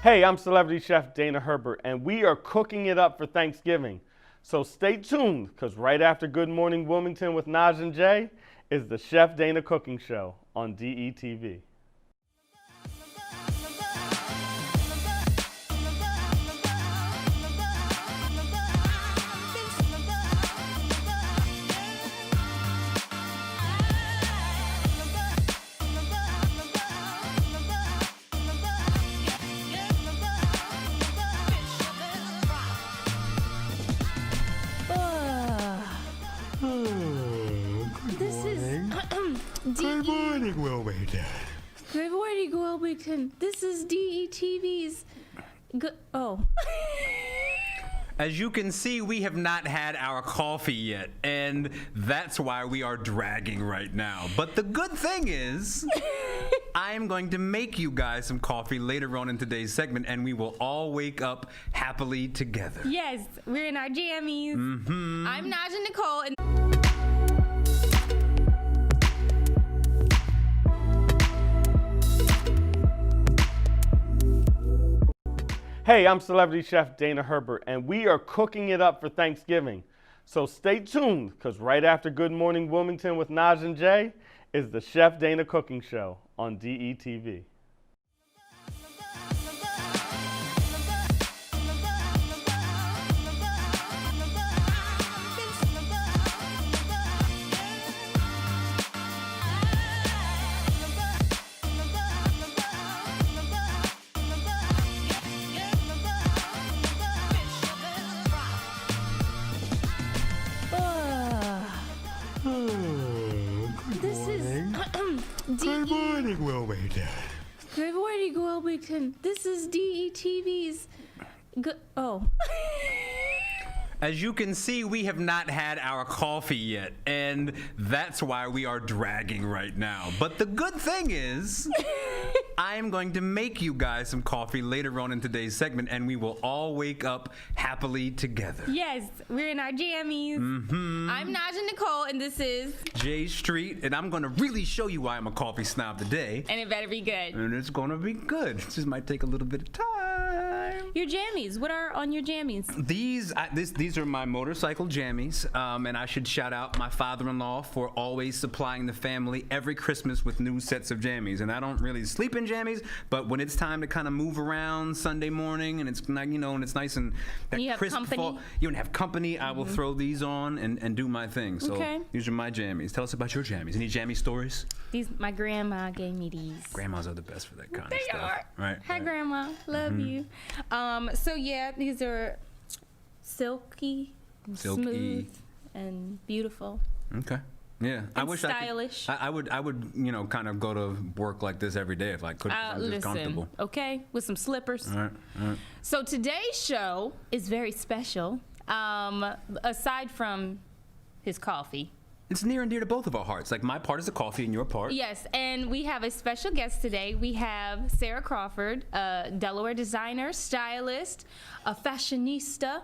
Hey, I'm celebrity chef Dana Herbert, and we are cooking it up for Thanksgiving. So stay tuned, because right after Good Morning Wilmington with Nadj and Jea is the Chef Dana Cooking Show on DETV. Good morning, Wilmington. Good morning, Wilmington. This is DETV's As you can see, we have not had our coffee yet, and that's why we are dragging right now. But the good thing is, I am going to make you guys some coffee later on in today's segment, and we will all wake up happily together. Yes, we're in our jammies. I'm Nadj and Nicole, and Hey, I'm celebrity chef Dana Herbert, and we are cooking it up for Thanksgiving. So stay tuned, because right after Good Morning Wilmington with Nadj and Jea is the Chef Dana Cooking Show on DETV. Good morning, Wilmington. Good morning, Wilmington. This is DETV's As you can see, we have not had our coffee yet, and that's why we are dragging right now. But the good thing is, I am going to make you guys some coffee later on in today's segment, and we will all wake up happily together. Yes, we're in our jammies. I'm Nadj and Nicole, and this is J Street, and I'm going to really show you why I'm a coffee snob today. And it better be good. And it's going to be good. It just might take a little bit of time. Your jammies. What are on your jammies? These are my motorcycle jammies, and I should shout out my father-in-law for always supplying the family every Christmas with new sets of jammies. And I don't really sleep in jammies, but when it's time to kind of move around Sunday morning, and it's and it's nice and that you have crisp company. fall, you don't have company, I will throw these on and do my thing. So these are my jammies. Tell us about your jammies. Any jammy stories? My grandma gave me these. Grandmas are the best for that kind They of stuff. are. Right. Hi, Grandma. Love you. So yeah, these are silky, smooth, and beautiful. Okay. Yeah, I wish stylish. I would, kind of go to work like this every day if I could. I'm just comfortable. Okay, with some slippers. All right. So today's show is very special. Aside from his coffee. It's near and dear to both of our hearts. Like my part is the coffee and your part. Yes, and we have a special guest today. We have Sara Crawford, a Delaware designer, stylist, a fashionista.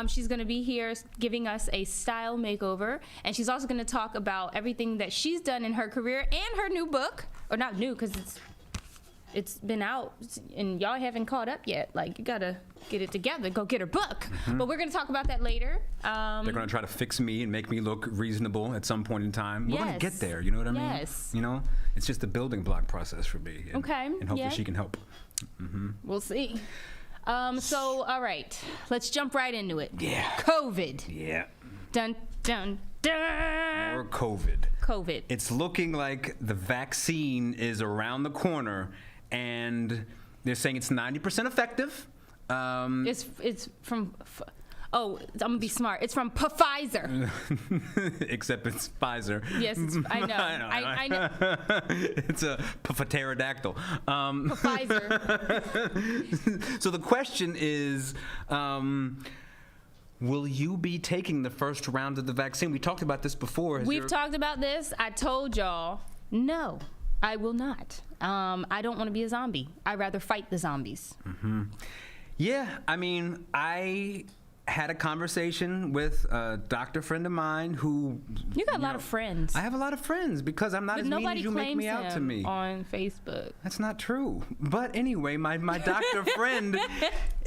She's going to be here giving us a style makeover, and she's also going to talk about everything that she's done in her career and her new book, or not new because it's been out and y'all haven't caught up yet. Like, you gotta get it together, go get her book. But we're gonna talk about that later. They're gonna try to fix me and make me look reasonable at some point in time. We're gonna get there, you know what I mean? Yes. You know, it's just the building block process for me. And, Okay. And hopefully she can help. We'll see. So, all right, let's jump right into it. Yeah. COVID. Yeah. Dun, dun, dun. Or COVID. COVID. It's looking like the vaccine is around the corner, and they're saying it's 90% effective. It's from. I'm gonna be smart. It's from Pfizer. Except it's Pfizer. Yes, I know. I know. It's a pterodactyl. Pfizer. So the question is, will you be taking the first round of the vaccine? We talked about this before. We've talked about this. I told y'all, no, I will not. I don't want to be a zombie. I'd rather fight the zombies. Yeah, I mean, I had a conversation with a doctor friend of mine who... You got a lot of friends. I have a lot of friends because I'm not But as mean nobody as you make me out to me. on Facebook. That's not true. But anyway, my doctor friend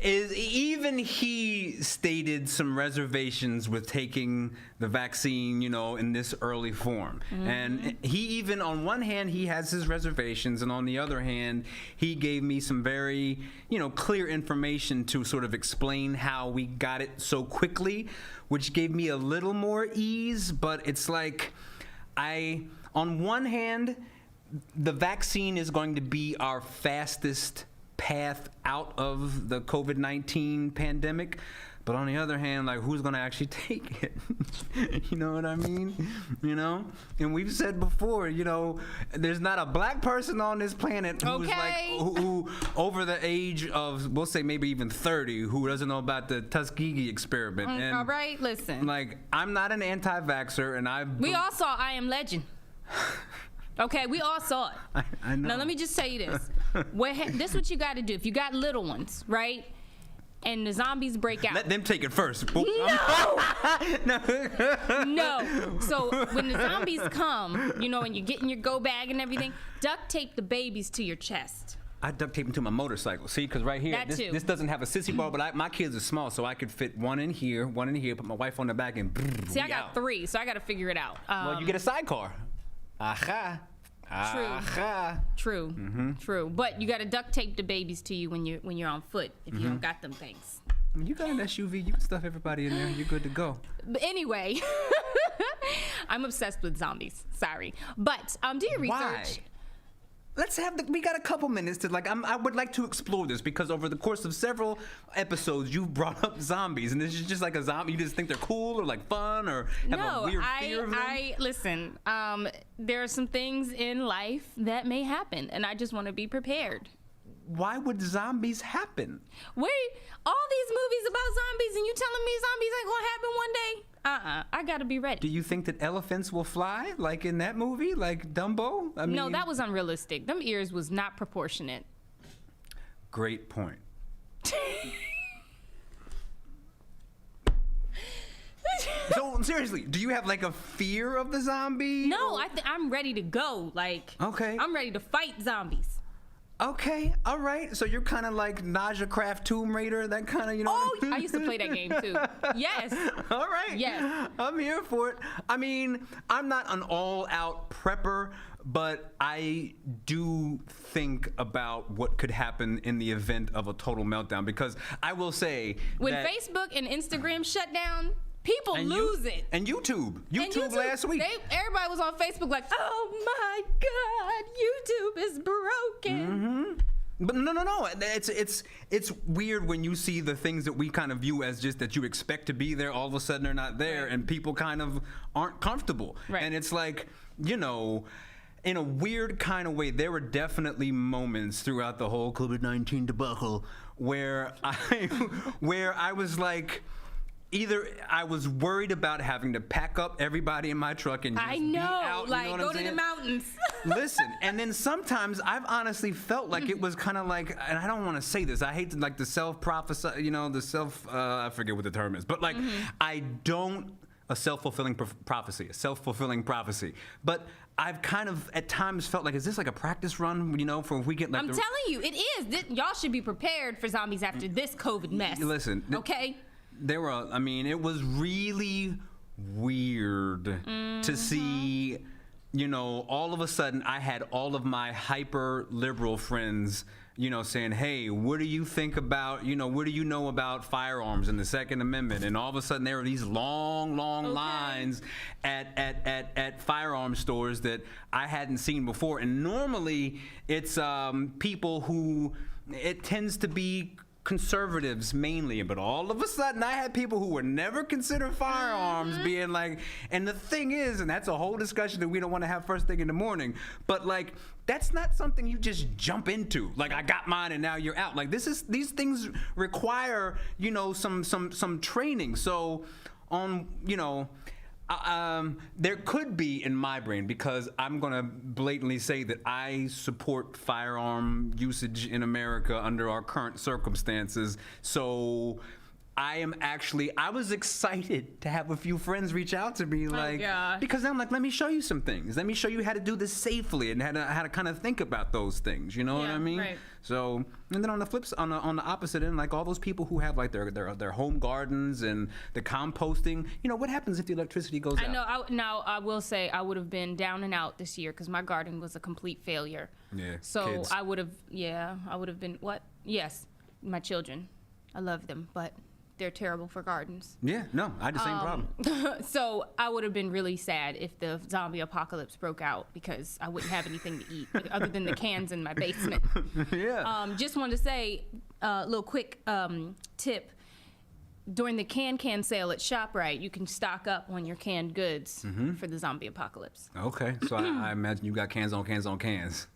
he stated some reservations with taking the vaccine, in this early form. And he even, on one hand, he has his reservations, and on the other hand, he gave me some very, clear information to sort of explain how we got it so quickly, which gave me a little more ease. But it's like, on one hand, the vaccine is going to be our fastest path out of the COVID-19 pandemic. But on the other hand, like, who's going to actually take it? You know what I mean? And we've said before, there's not a black person on this planet who's who over the age of, we'll say maybe even 30, who doesn't know about the Tuskegee experiment. And, all right, listen. Like, I'm not an anti-vaxxer, and we all saw I Am Legend. Okay, we all saw it. I know. Now, let me just tell you this. This is what you got to do. If you got little ones, right? And the zombies break out. Let them take it first. No! No. So when the zombies come, and you're getting your go bag and everything, duct tape the babies to your chest. I duct tape them to my motorcycle. See, because right here, this doesn't have a sissy bar, but my kids are small, so I could fit one in here, put my wife on the back, and see, I got 3, so I got to figure it out. Well, you get a sidecar. Aha. True. True. But you got to duct tape the babies to you when you're on foot if you don't got them things. You got an SUV. You can stuff everybody in there. You're good to go. But anyway, I'm obsessed with zombies. Sorry, but do your research. Why? We got a couple minutes to I would like to explore this because over the course of several episodes you've brought up zombies, and this is just like a zombie. You just think they're cool or like fun or have a weird fear of them? Listen, there are some things in life that may happen, and I just want to be prepared. Why would zombies happen? Wait, all these movies about zombies, and you telling me zombies ain't gonna happen one day? I gotta be ready. Do you think that elephants will fly, like in that movie, like Dumbo? I mean, no, that was unrealistic. Them ears was not proportionate. Great point. So seriously, do you have like a fear of the zombie? No, I'm ready to go. Okay. I'm ready to fight zombies. Okay, all right. So you're kind of like Nadj Jea Tomb Raider, that kind of, Oh, I used to play that game too. Yes. All right. Yes. I'm here for it. I mean, I'm not an all-out prepper, but I do think about what could happen in the event of a total meltdown, because I will say when that Facebook and Instagram shut down, people lose it. And YouTube last week. Everybody was on Facebook like, oh my God, YouTube is broken. But no. It's weird when you see the things that we kind of view as just that you expect to be there, all of a sudden they're not there, and people kind of aren't comfortable. Right. And it's like, in a weird kind of way, there were definitely moments throughout the whole COVID-19 debacle where I was like, either I was worried about having to pack up everybody in my truck and just be out, like, you know what go I'm to saying? the mountains. Listen, and then sometimes I've honestly felt like it was kind of like, and I don't want to say this, I hate to, like, the self-prophesy, I forget what the term is, but like, a self-fulfilling prophecy. But I've kind of at times felt like, is this like a practice run, for if we get like I'm telling you, it is. Y'all should be prepared for zombies after this COVID mess. Listen. Okay? It was really weird to see, all of a sudden I had all of my hyper liberal friends, saying, hey, what do you think about, what do you know about firearms and the Second Amendment? And all of a sudden there were these long lines at firearm stores that I hadn't seen before. And normally it's people who, it tends to be conservatives mainly, but all of a sudden I had people who were never considered firearms being like, and the thing is, and that's a whole discussion that we don't want to have first thing in the morning, but like, that's not something you just jump into. Like, I got mine and now you're out. Like, these things require, some training. So there could be in my brain, because I'm going to blatantly say that I support firearm usage in America under our current circumstances. So I was excited to have a few friends reach out to me, God. because I'm like, let me show you some things. Let me show you how to do this safely and how to kind of think about those things. You know what I mean? Right. So, and then on the opposite end, like all those people who have like their home gardens and the composting, what happens if the electricity goes out? I know. Now, I will say I would have been down and out this year because my garden was a complete failure. Yeah. So kids. I would have been, what? Yes, my children. I love them, but they're terrible for gardens. Yeah, no, I had the same problem. So I would have been really sad if the zombie apocalypse broke out because I wouldn't have anything to eat other than the cans in my basement. Yeah. Just wanted to say a little quick tip. During the can sale at ShopRite, you can stock up on your canned goods for the zombie apocalypse. Okay, so I imagine you got cans on cans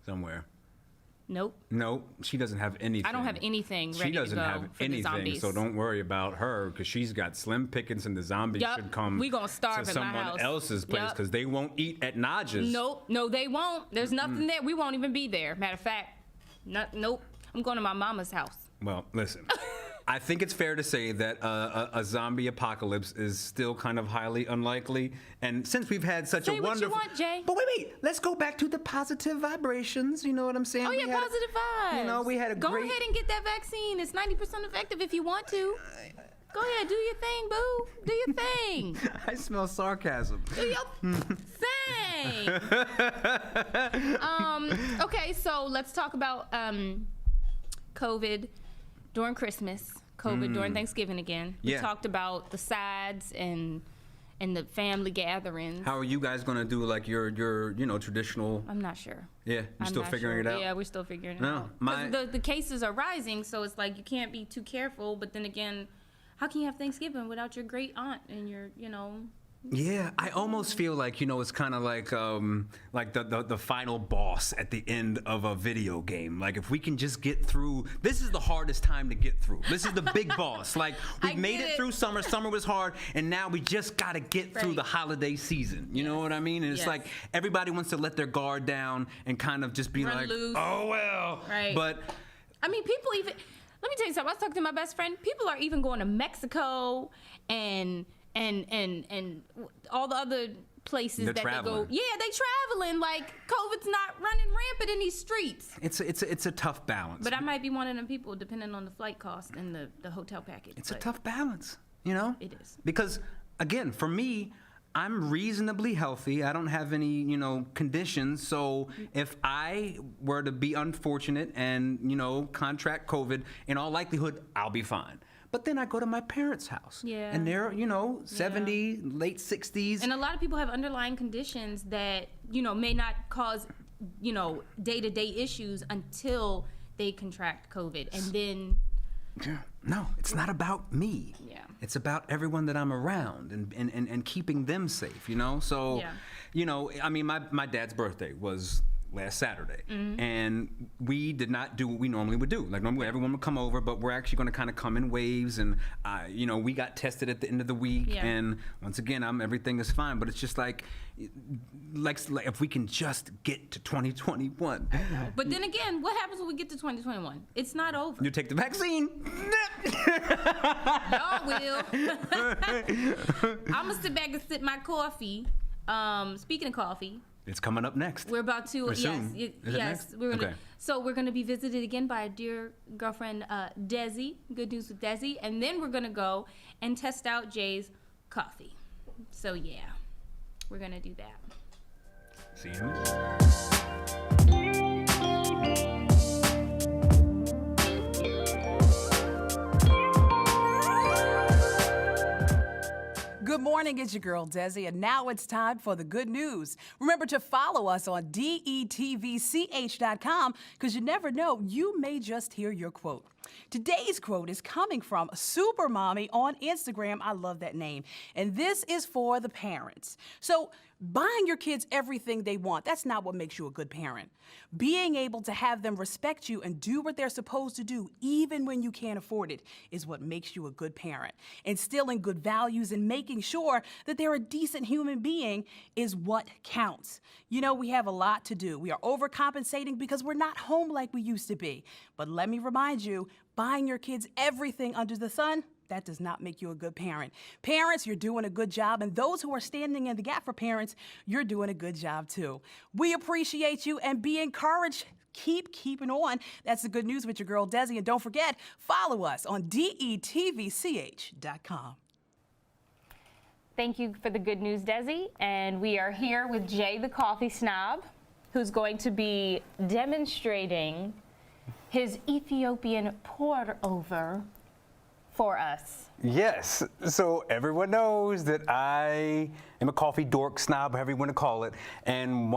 somewhere. Nope. Nope, she doesn't have anything. I don't have anything ready She doesn't to go have for the anything, zombies. so don't worry about her because she's got slim pickings and the zombies Yup, should come we gonna starve to at my someone house. else's place Yup. because they won't eat at Nadj's. Nope. No, they won't. There's nothing there. We won't even be there. Matter of fact, nope. I'm going to my mama's house. Well, listen. I think it's fair to say that a zombie apocalypse is still kind of highly unlikely. And since we've had such Say a what you wonderful... want, Jay. But wait. Let's go back to the positive vibrations. You know what I'm saying? Oh, yeah, We had positive vibes. we had a Go great... ahead and get that vaccine. It's 90% effective if you want to. Go ahead, do your thing, boo. Do your thing. I smell sarcasm. Do your thing. Okay, so let's talk about COVID during Christmas, COVID during Thanksgiving again. We Yeah. talked about the sides and the family gatherings. How are you guys gonna do like your traditional? I'm not sure. Yeah, you're I'm still not figuring sure. it out. Yeah, we're still figuring it No, out. my- 'Cause the cases are rising, so it's like you can't be too careful. But then again, how can you have Thanksgiving without your great aunt and your, Yeah, I almost feel like it's kind of like the final boss at the end of a video game. Like if we can just get through, this is the hardest time to get through. This is the big boss. Like we I made get it it. through summer. Summer was hard, and now we just got to get through Right. the holiday season. You know what I mean? And it's Yes. like everybody wants to let their guard down and kind of just be Run like, loose. oh well. Right. But I mean, people even. Let me tell you something. I was talking to my best friend. People are even going to Mexico and all the other places They're that traveling. they go. Yeah, they traveling. Like COVID's not running rampant in these streets. it's a tough balance. But I might be one of them people, depending on the flight cost and the hotel package. It's a But tough balance, It is. Because, again, for me, I'm reasonably healthy. I don't have any, conditions. So if I were to be unfortunate and, contract COVID, in all likelihood, I'll be fine. But then I go to my parents' house. Yeah. And they're, 70, late 60s. And a lot of people have underlying conditions that, may not cause, day-to-day issues until they contract COVID. And then... Yeah. No, it's not about me. Yeah. It's about everyone that I'm around and keeping them safe, So, Yeah. I mean, my dad's birthday was last Saturday. Mm-hmm. And we did not do what we normally would do. Like, normally everyone would come over, but we're actually going to kind of come in waves. And, we got tested at the end of the week. Yeah. And once again, everything is fine. But it's just like if we can just get to 2021. But then again, what happens when we get to 2021? It's not over. You take the vaccine. Y'all will. I'm gonna sit back and sip my coffee. Speaking of coffee, It's coming up next. we're about to. Or Yes, soon. Is it yes. next? We're gonna. Okay. So we're gonna be visited again by a dear girlfriend, Desi. Good News with Desi, and then we're gonna go and test out Jay's coffee. So yeah, we're gonna do that. See you in a minute. Good morning, it's your girl Desi, and now it's time for the good news. Remember to follow us on DETVCH.com because you never know, you may just hear your quote. Today's quote is coming from Super Mommy on Instagram. I love that name. And this is for the parents. So, buying your kids everything they want, that's not what makes you a good parent. Being able to have them respect you and do what they're supposed to do, even when you can't afford it, is what makes you a good parent. Instilling good values and making sure that they're a decent human being is what counts. We have a lot to do. We are overcompensating because we're not home like we used to be. But let me remind you, buying your kids everything under the sun, that does not make you a good parent. Parents, you're doing a good job, and those who are standing in the gap for parents, you're doing a good job too. We appreciate you and be encouraged. Keep keeping on. That's the good news with your girl Desi, and don't forget, follow us on DETVCH.com. Thank you for the good news, Desi. And we are here with Jay the Coffee Snob, who's going to be demonstrating his Ethiopian pour-over for us. Yes, so everyone knows that I am a coffee dork, snob, however you want to call it, and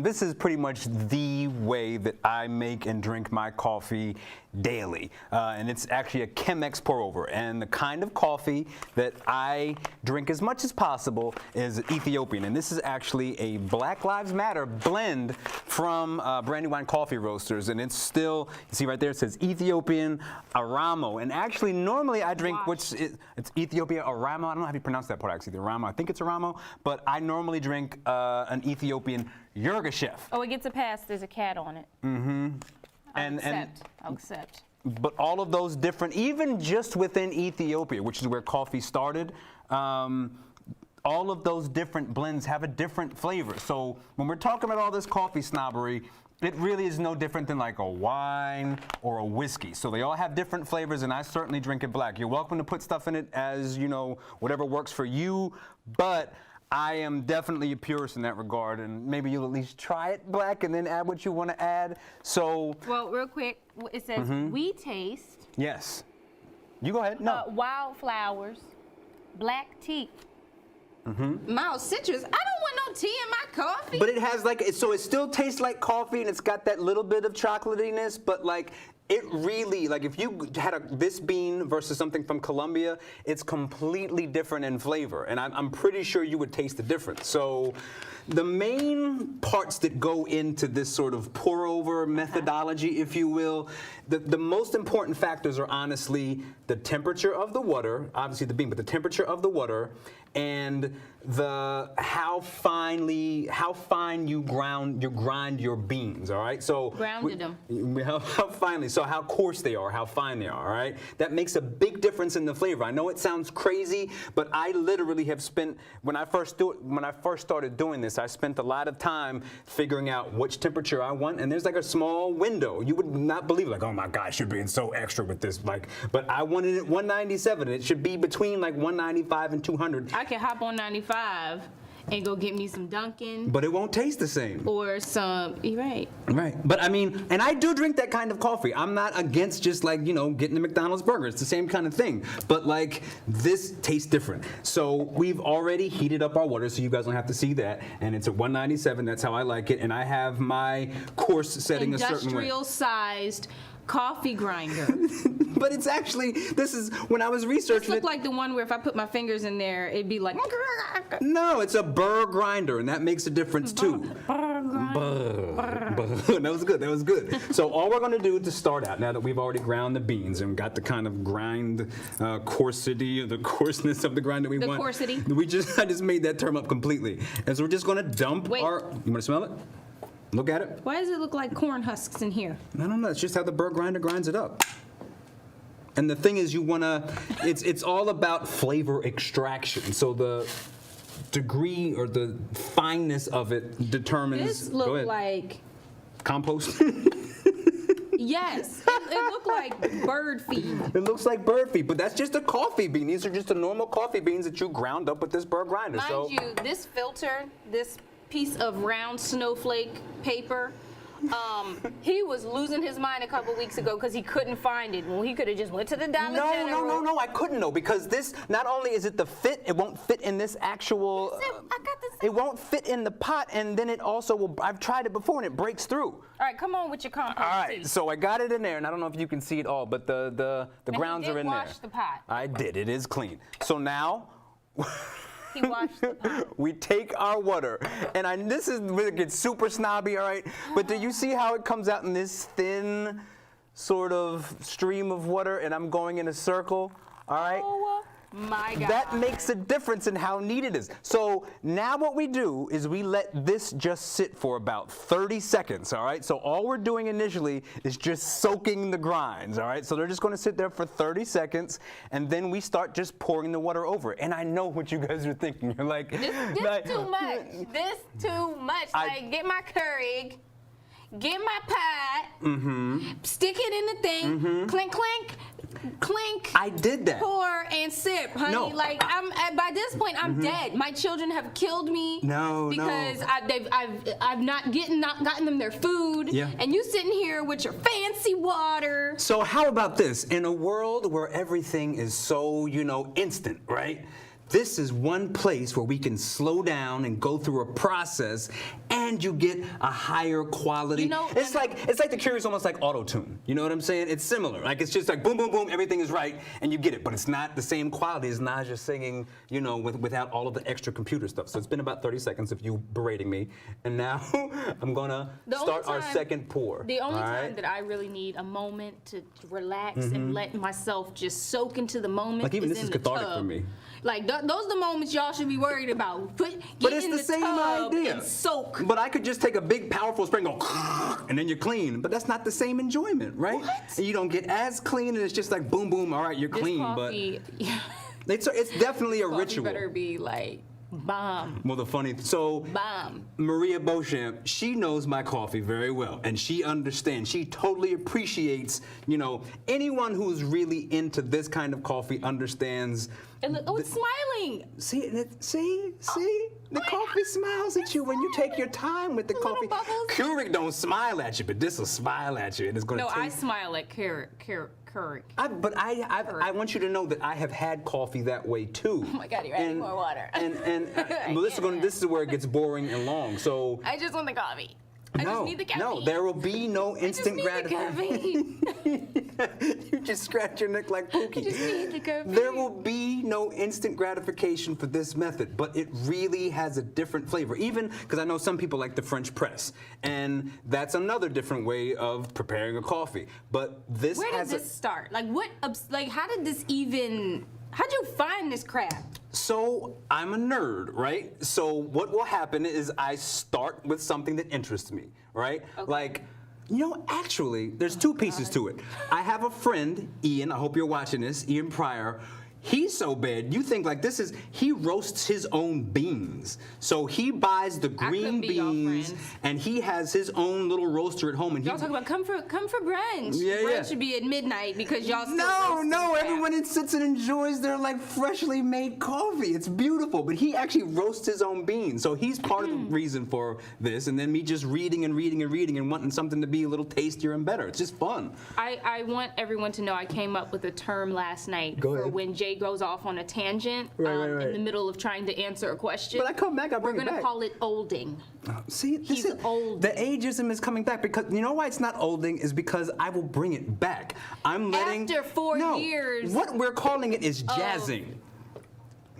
this is pretty much the way that I make and drink my coffee daily, and it's actually a Chemex pour-over, and the kind of coffee that I drink as much as possible is Ethiopian, and this is actually a Black Lives Matter blend from Brandywine Coffee Roasters, and it's still, you see right there, it says Ethiopian Aramo, and actually normally I drink, it's Ethiopia Aramo, I don't know how you pronounce that part actually, the Aramo, I think it's Aramo, but I normally drink an Ethiopian Yirgacheffe. Oh, it gets a pass, there's a cat on it. Mm-hmm. I'll accept. But all of those different, even just within Ethiopia, which is where coffee started, all of those different blends have a different flavor. So when we're talking about all this coffee snobbery, it really is no different than like a wine or a whiskey. So they all have different flavors, and I certainly drink it black. You're welcome to put stuff in it as, whatever works for you, but I am definitely a purist in that regard, and maybe you'll at least try it black and then add what you want to add. So, well, real quick, it says we taste. Yes. You go ahead. No. Wildflowers, black tea. Mild citrus. I don't want no tea in my coffee. But it has so it still tastes like coffee, and it's got that little bit of chocolatiness, but it really, if you had this bean versus something from Colombia, it's completely different in flavor, and I'm pretty sure you would taste the difference. So the main parts that go into this sort of pour-over methodology, if you will, the most important factors are honestly the temperature of the water, obviously the bean, but the temperature of the water, and how fine you grind your beans, all right? So grounded them. How finely, so how coarse they are, how fine they are, all right? That makes a big difference in the flavor. I know it sounds crazy, but I literally have spent, when I first started doing this, I spent a lot of time figuring out which temperature I want, and there's a small window. You would not believe, oh my gosh, you're being so extra with this, but I wanted it 197, and it should be between 195 and 200. I can hop on 95 and go get me some Dunkin'. But it won't taste the same. Or some, you're right. Right. But and I do drink that kind of coffee. I'm not against just getting the McDonald's burger. It's the same kind of thing. But this tastes different. So we've already heated up our water, so you guys don't have to see that. And it's at 197. That's how I like it. And I have my course setting a certain way. Industrial-sized coffee grinder. But it's actually, this is, when I was researching This look like the one where if I put my fingers in there, it'd be like... No, it's a burr grinder, and that makes a difference too. That was good. So all we're gonna do to start out, now that we've already ground the beans and got the kind of grind coarsity, or the coarseness of the grind that we want. The coarsity. I just made that term up completely. And so we're just gonna dump you wanna smell it? Look at it. Why does it look like corn husks in here? I don't know, it's just how the burr grinder grinds it up. And the thing is, it's all about flavor extraction. So the degree or the fineness of it determines. This looked like compost. Yes, it looked like bird feed. It looks like bird feed, but that's just a coffee bean. These are just the normal coffee beans that you ground up with this burr grinder. Mind you, this filter, this piece of round snowflake paper, he was losing his mind a couple weeks ago because he couldn't find it. Well, he could have just went to the Dollar General. No, I couldn't know, because this, not only is it the fit, it won't fit in this actual, I got this. it won't fit in the pot, and then it also will, I've tried it before and it breaks through. All right, come on with your compost. All right, so I got it in there, and I don't know if you can see it all, but the grounds are in there. He did wash the pot. I did, it is clean. So now, He washed the pot. we take our water, and this is where it gets super snobby, all right? But do you see how it comes out in this thin sort of stream of water, and I'm going in a circle, all right? Oh, My God. That makes a difference in how neat it is. So now what we do is we let this just sit for about 30 seconds, all right? So all we're doing initially is just soaking the grinds, all right? So they're just gonna sit there for 30 seconds, and then we start just pouring the water over it. And I know what you guys are thinking. You're like, This too much. This too much. Like, get my Keurig, get my pot, stick it in the thing, clink, clink, clink. I did that. Pour and sip, honey. No. Like, by this point, I'm dead. My children have killed me. No, because I've not gotten them their food. Yeah. And you sitting here with your fancy water. So how about this? In a world where everything is so, instant, right? This is one place where we can slow down and go through a process, and you get a higher quality. It's like the Cure is almost like auto-tune. You know what I'm saying? It's similar. Like, it's just like boom, boom, boom, everything is right, and you get it. But it's not the same quality as Nadj Jea singing, without all of the extra computer stuff. So it's been about 30 seconds of you berating me, and now I'm gonna start our second pour. The only time that I really need a moment to relax and let myself just soak into the moment like even is this is in the cathartic tub. for me. Like, those are the moments y'all should be worried about. But it's in the same tub idea. and soak. But I could just take a big, powerful spray and go, and then you're clean. But that's not the same enjoyment, right? What? And you don't get as clean, and it's just like boom, boom. All right, you're This clean. coffee, But it's definitely a coffee ritual. better be like bomb. Well, the funny so Bomb. Maria Beauchamp, she knows my coffee very well, and she understands. She totally appreciates. Anyone who's really into this kind of coffee understands. And look, it's smiling. See, the coffee smiles at you when you take your time with the Little coffee. bubbles. Keurig don't smile at you, but this will smile at you, and it's going to No, taste. I smile at Keurig. But I want you to know that I have had coffee that way too. Oh my God, you're adding more water. Well, this is where it gets boring and long. So I just want the coffee. I just need the caffeine. no, there will be no instant I just need gratification. the caffeine. You just scratch your neck like Pookie. I just need the caffeine. There will be no instant gratification for this method, but it really has a different flavor. Even because I know some people like the French press, and that's another different way of preparing a coffee. But this Where did has this start? Like, how did this even? How'd you find this crap? So I'm a nerd, right? So what will happen is I start with something that interests me, right? Okay. Like, actually, there's two pieces to it. I have a friend, Ian, I hope you're watching this, Ian Pryor. He's so bad, you think like he roasts his own beans. So he buys the green be y'all beans, friends. and he has his own little roaster at home. And Y'all talk about come for brunch. Yeah, Brunch yeah. should be at midnight because y'all still No, roasting no, crap. everyone sits and enjoys their like freshly made coffee. It's beautiful, but he actually roasts his own beans. So he's part of the reason for this, and then me just reading and wanting something to be a little tastier and better. It's just fun. I want everyone to know I came up with a term last night Go for ahead. when Jay goes off on a tangent Right. in the middle of trying to answer a question. But I come back, I bring We're it gonna back. call it olding. See, He's old. The ageism is coming back because you know why it's not olding is because I will bring it back. I'm letting After 4 no, years What we're calling it is jazzing.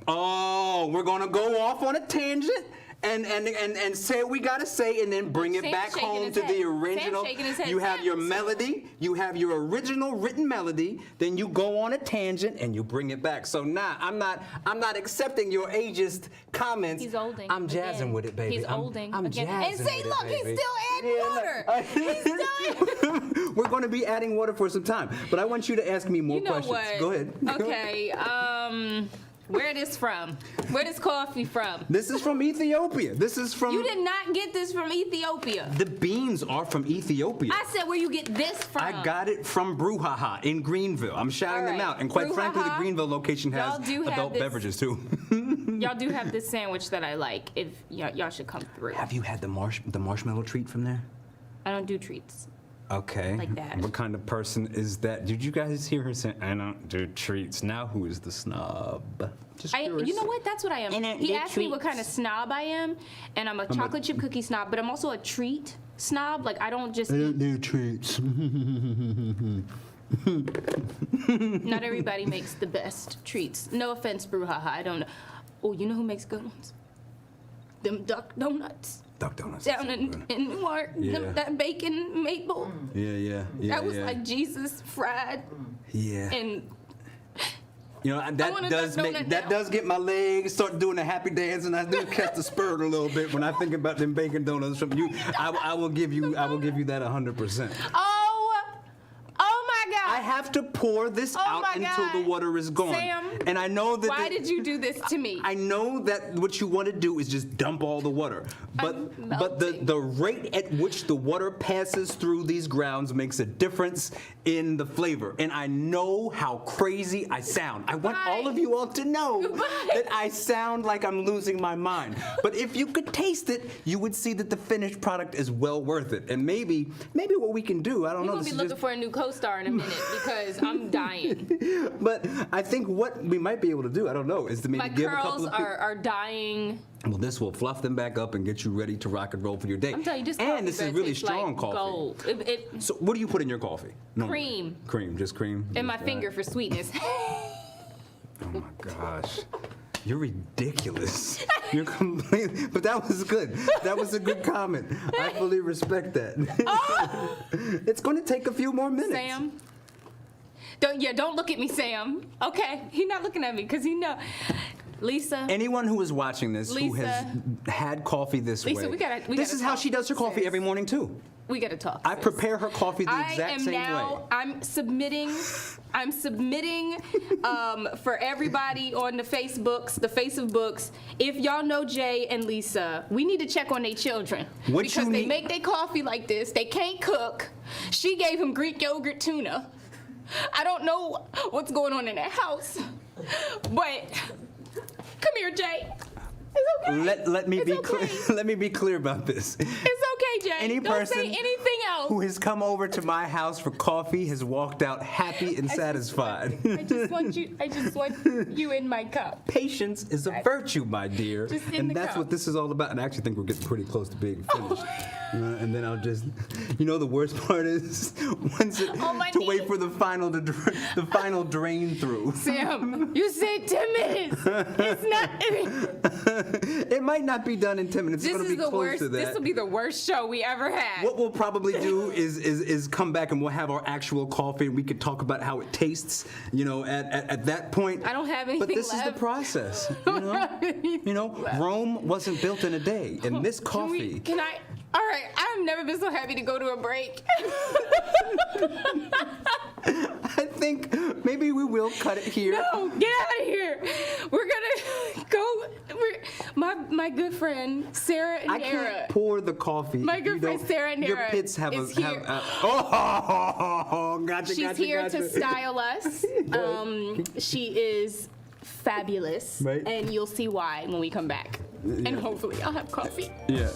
Oh, we're gonna go off on a tangent and say what we gotta say and then bring it Sam's back shaking home his to head. the original. Sam's shaking his head. You have your Sam. melody, you have your original written melody, then you go on a tangent and you bring it back. So I'm not accepting your ageist comments. He's olding. I'm jazzing again. with it, baby. He's I'm olding. I'm again. jazzing And say, with it, look, baby. he's still adding water. He's still adding. We're going to be adding water for some time, but I want you to ask me more You know questions. what? Go ahead. Okay. Where this from? Where this coffee from? This is from Ethiopia. This is from. You did not get this from Ethiopia. The beans are from Ethiopia. I said where you get this from. I got it from Brouhaha in Greenville. I'm shouting them All right. out. And quite frankly, the Brouhaha, Greenville location has y'all do have adult this- beverages too. Y'all do have this sandwich that I like. If y'all should come through. Have you had the marshmallow treat from there? I don't do treats. Okay. Like that. What kind of person is that? Did you guys hear her say, I don't do treats? Now who is the snob? Just curious. You know what? That's what I am. I don't He do asked me what treats. kind of snob I am, and I'm a chocolate chip cookie snob, but I'm also a treat snob. Like, I don't just eat. do treats. Not everybody makes the best treats. No offense, Brouhaha. I don't know. Oh, you know who makes good ones? Them duck donuts. Duck donuts. Down in Newark. Yeah. That bacon maple. Yeah. That was like Jesus fried Yeah. and You know, that does get my legs start doing the happy dance, and I do catch the spurt a little bit when I think about them bacon donuts from you. I will give you that 100%. Oh my God! I have to pour this out until the water is gone. Sam, and I know that. Why did you do this to me? I know that what you want to do is just dump all the water, but the rate at which the water passes through these grounds makes a difference in the flavor. And I know how crazy I sound. I want all of you all to know that I sound like I'm losing my mind. But if you could taste it, you would see that the finished product is well worth it. And maybe what we can do, I don't know. You're gonna be looking for a new co-star in a minute because I'm dying. But I think what we might be able to do, I don't know, is to maybe give a couple of My curls are dying. Well, this will fluff them back up and get you ready to rock and roll for your day. I'm telling you, this and this is really strong like coffee. Gold. So what do you put in your coffee? Cream. Cream, just cream. And my finger for sweetness. Oh my gosh. You're ridiculous. You're completely, but that was good. That was a good comment. I fully respect that. Oh! It's going to take a few more minutes. Sam. Don't look at me, Sam. Okay, he's not looking at me because he know. Lisa. Anyone who is watching this who has had coffee this way, this is how she does her coffee every morning too. We gotta talk. I prepare her coffee the exact same way. I'm submitting for everybody on the Facebooks. If y'all know Jay and Lisa, we need to check on their children because they make their coffee like this. They can't cook. She gave him Greek yogurt tuna. I don't know what's going on in that house, but come here, Jay. It's okay. Let me be clear. Let me be clear about this. It's okay, Jay. Any Don't person say anything else. who has come over to my house for coffee has walked out happy and satisfied. I just want you in my cup. Patience is a virtue, my dear, and that's cup. what this is all about. And I actually think we're getting pretty close to being finished. And then I'll just, the worst part is to wait for the final drain through. Sam, you said 10 minutes. It's not. It might not be done in 10 minutes. It's going to be close to that. This will be the worst show we ever had. What we'll probably do is come back and we'll have our actual coffee and we could talk about how it tastes. At that point. I don't have anything But this left. is the process. Rome wasn't built in a day, and this coffee. Can I? All right, I've never been so happy to go to a break. I think maybe we will cut it here. No, get out of here. We're gonna go. My good friend Sara A. I can't pour the coffee. My good friend Sara A. Your pits have here. Gotcha. She's here to style us. She is fabulous, right? And you'll see why when we come back. Yeah. And hopefully I'll have coffee. Yeah.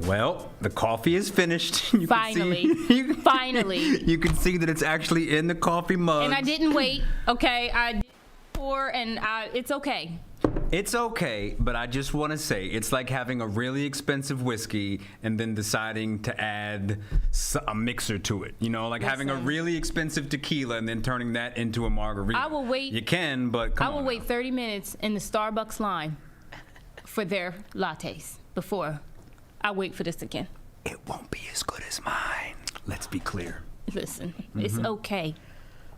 Well, the coffee is finished. Finally. You can see that it's actually in the coffee mug. And I didn't wait, okay? I did pour, and it's okay. It's okay, but I just want to say it's like having a really expensive whiskey and then deciding to add a mixer to it. Like having a really expensive tequila and then turning that into a margarita. I will wait. You can, but come on. I will wait 30 minutes in the Starbucks line for their lattes before I wait for this again. It won't be as good as mine. Let's be clear. Listen, it's okay.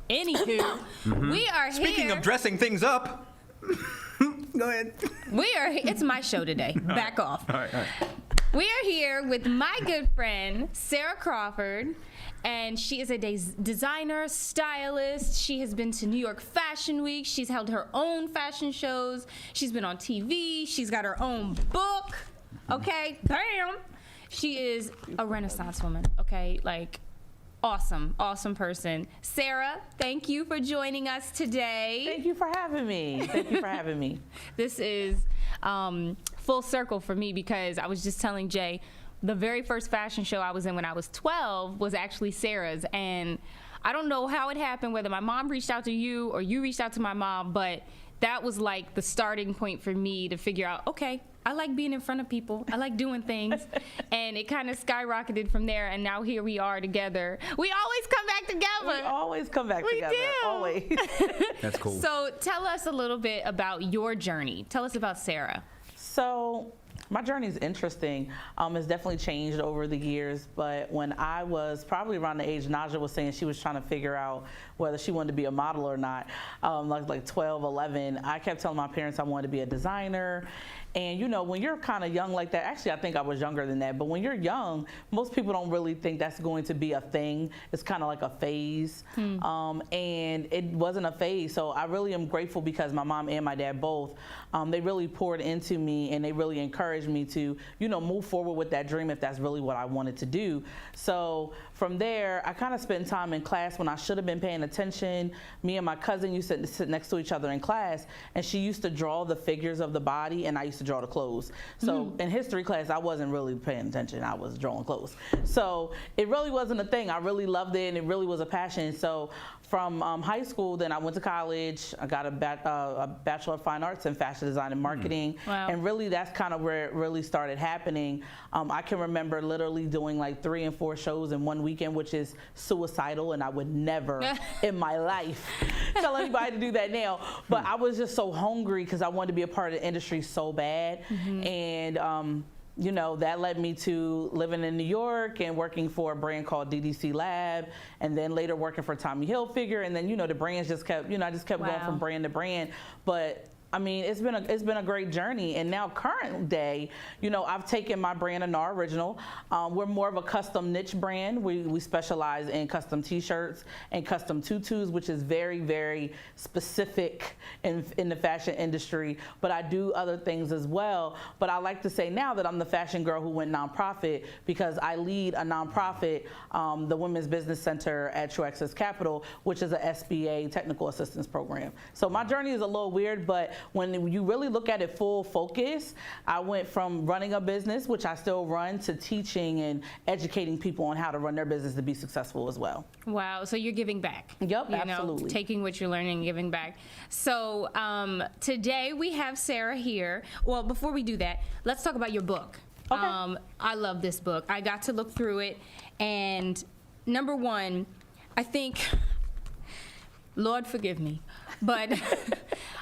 Anywho, we are here. Speaking of dressing things up. Go ahead. It's my show today. Back off. All right. We are here with my good friend, Sara Crawford, and she is a designer, stylist. She has been to New York Fashion Week. She's held her own fashion shows. She's been on TV. She's got her own book. Okay, bam. She is a Renaissance woman, okay? Like, awesome person. Sara, thank you for joining us today. Thank you for having me. This is full circle for me, because I was just telling Jay, the very first fashion show I was in when I was 12 was actually Sarah's. And I don't know how it happened, whether my mom reached out to you or you reached out to my mom, but that was like the starting point for me to figure out, okay, I like being in front of people. I like doing things. And it kind of skyrocketed from there. And now here we are together. We always come back together. We always come back together. We do. Always. That's cool. So tell us a little bit about your journey. Tell us about Sara. So my journey is interesting. It's definitely changed over the years, but when I was probably around the age Nadj Jea was saying she was trying to figure out whether she wanted to be a model or not, like 12, 11, I kept telling my parents I wanted to be a designer. And you know, when you're kind of young like that, actually I think I was younger than that, but when you're young, most people don't really think that's going to be a thing. It's kind of like a phase. And it wasn't a phase. So I really am grateful because my mom and my dad both, they really poured into me and they really encouraged me to, you know, move forward with that dream if that's really what I wanted to do. So from there, I kind of spent time in class when I should have been paying attention. Me and my cousin used to sit next to each other in class, and she used to draw the figures of the body and I used to draw the clothes. So in history class, I wasn't really paying attention. I was drawing clothes. So it really wasn't a thing. I really loved it and it really was a passion. So from high school, then I went to college. I got a Bachelor of Fine Arts in Fashion Design and Marketing. Wow. And really that's kind of where it really started happening. I can remember literally doing like 3 and 4 shows in one weekend, which is suicidal, and I would never in my life tell anybody to do that now. But I was just so hungry because I wanted to be a part of the industry so bad. And you know, that led me to living in New York and working for a brand called DDC Lab, and then later working for Tommy Hilfiger. And then, you know, the brands just kept, you know, I just kept going from brand to brand. But I mean, it's been a great journey. And now current day, you know, I've taken my brand, Anar Original. We're more of a custom niche brand. We specialize in custom t-shirts and custom tutus, which is very, very specific in the fashion industry. But I do other things as well. But I like to say now that I'm the fashion girl who went nonprofit because I lead a nonprofit, the Women's Business Center at True Access Capital, which is a SBA technical assistance program. So my journey is a little weird, but when you really look at it full focus, I went from running a business, which I still run, to teaching and educating people on how to run their business to be successful as well. Wow, so you're giving back. Yep, you absolutely. know, taking what you're learning and giving back. So today we have Sara here. Well, before we do that, let's talk about your book. Okay. I love this book. I got to look through it, and number one, I think, Lord forgive me, but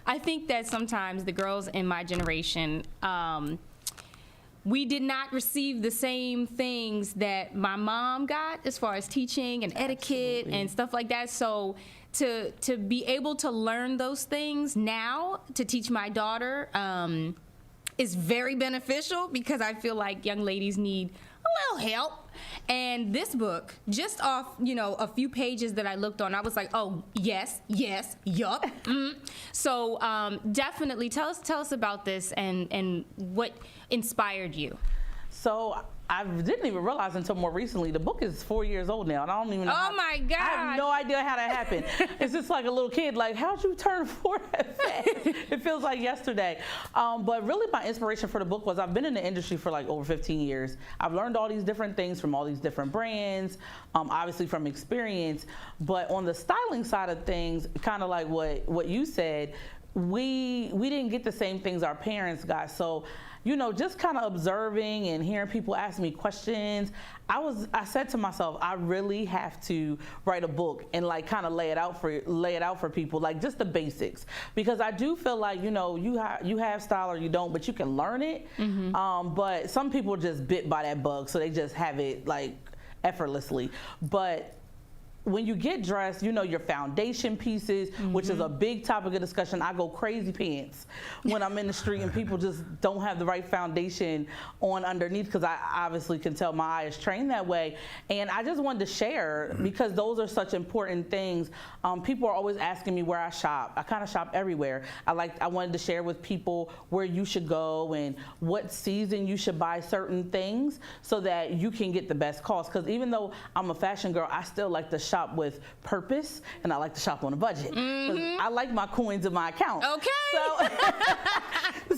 I think that sometimes the girls in my generation, we did not receive the same things that my mom got as far as teaching and etiquette and stuff like that. So to be able to learn those things now, to teach my daughter, is very beneficial, because I feel like young ladies need a little help. And this book, just off, you know, a few pages that I looked on, I was like, oh, yes, yup. So definitely tell us about this and what inspired you. So I didn't even realize until more recently, the book is 4 years old now, and I don't even know. Oh my God. I have no idea how that happened. It's just like a little kid, like, how'd you turn 4 that fast? It feels like yesterday. But really my inspiration for the book was I've been in the industry for like over 15 years. I've learned all these different things from all these different brands, obviously from experience. But on the styling side of things, kind of like what you said, we didn't get the same things our parents got. So, you know, just kind of observing and hearing people ask me questions, I said to myself, I really have to write a book and like kind of lay it out for people, like just the basics, because I do feel like, you know, you have style or you don't, but you can learn it. But some people are just bit by that bug, so they just have it like effortlessly. But when you get dressed, you know, your foundation pieces, which is a big topic of discussion. I go crazy pants when I'm in the street and people just don't have the right foundation on underneath, because I obviously can tell my eye is trained that way. And I just wanted to share, because those are such important things. People are always asking me where I shop. I kind of shop everywhere. I wanted to share with people where you should go and what season you should buy certain things so that you can get the best cost. Because even though I'm a fashion girl, I still like to shop with purpose, and I like to shop on a budget. I like my coins in my account. Okay.